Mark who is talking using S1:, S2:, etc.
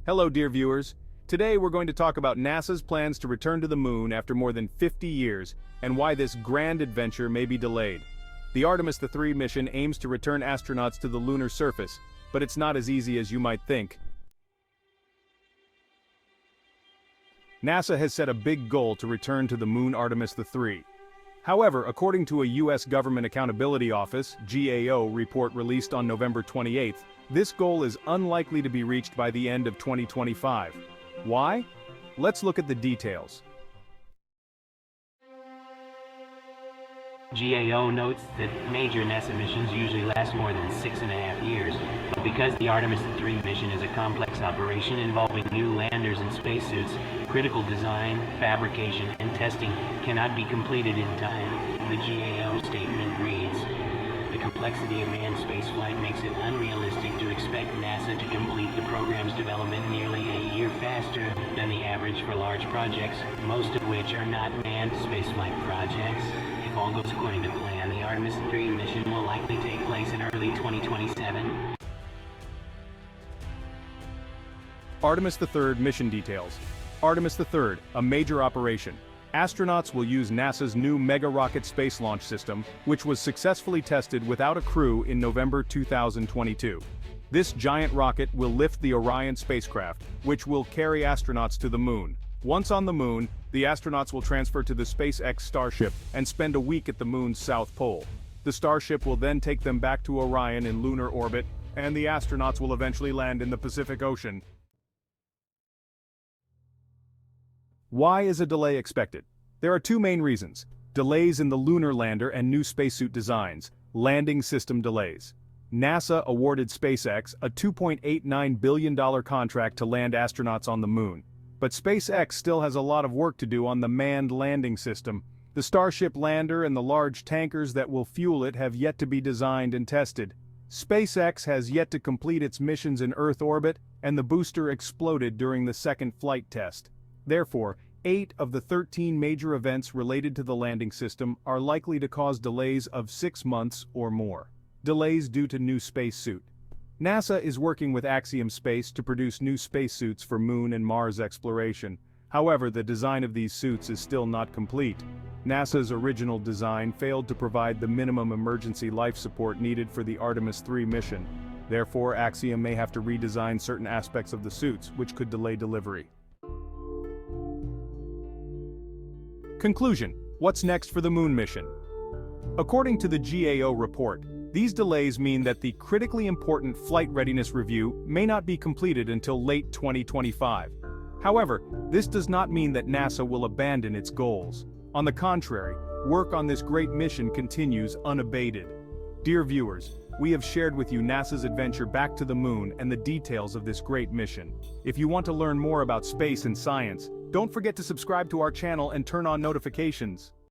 S1: Hello dear viewers. Today we're going to talk about NASA's plans to return to the moon after more than 50 years and why this grand adventure may be delayed. The Artemis III mission aims to return astronauts to the lunar surface, but it's not as easy as you might think. NASA has set a big goal to return to the moon Artemis III. However, according to a U.S. Government Accountability Office (GAO) report released on November 28, this goal is unlikely to be reached by the end of 2025. Why? Let's look at the details.
S2: GAO notes that major NASA missions usually last more than 6.5 years, but because the Artemis III mission is a complex operation involving new landers and spacesuits, critical design, fabrication, and testing cannot be completed in time. The GAO statement reads, "The complexity of manned spaceflight makes it unrealistic to expect NASA to complete the program's development nearly a year faster than the average for large projects, most of which are not manned spaceflight projects. If all goes according to plan, the Artemis III mission will likely take place in early 2027.
S1: Artemis III mission details. Artemis III, a major operation. Astronauts will use NASA's new Mega Rocket Space Launch System, which was successfully tested without a crew in November 2022. This giant rocket will lift the Orion spacecraft, which will carry astronauts to the moon. Once on the moon, the astronauts will transfer to the SpaceX Starship and spend a week at the moon's south pole. The Starship will then take them back to Orion in lunar orbit, and the astronauts will eventually land in the Pacific Ocean. Why is a delay expected? There are two main reasons: delays in the lunar lander and new spacesuit designs, landing system delays. NASA awarded SpaceX a $2.89 billion contract to land astronauts on the moon. But SpaceX still has a lot of work to do on the manned landing system. The Starship lander and the large tankers that will fuel it have yet to be designed and tested. SpaceX has yet to complete its missions in Earth orbit, and the booster exploded during the second flight test. Therefore, 8 of the 13 major events related to the landing system are likely to cause delays of 6 months or more. Delays due to new spacesuit. NASA is working with Axiom Space to produce new spacesuits for Moon and Mars exploration. However, the design of these suits is still not complete. NASA's original design failed to provide the minimum emergency life support needed for the Artemis III mission. Therefore, Axiom may have to redesign certain aspects of the suits, which could delay delivery. Conclusion: what's next for the moon mission? According to the GAO report, these delays mean that the critically important flight readiness review may not be completed until late 2025. However, this does not mean that NASA will abandon its goals. On the contrary, work on this great mission continues unabated. Dear viewers, we have shared with you NASA's adventure back to the moon and the details of this great mission. If you want to learn more about space and science, don't forget to subscribe to our channel and turn on notifications.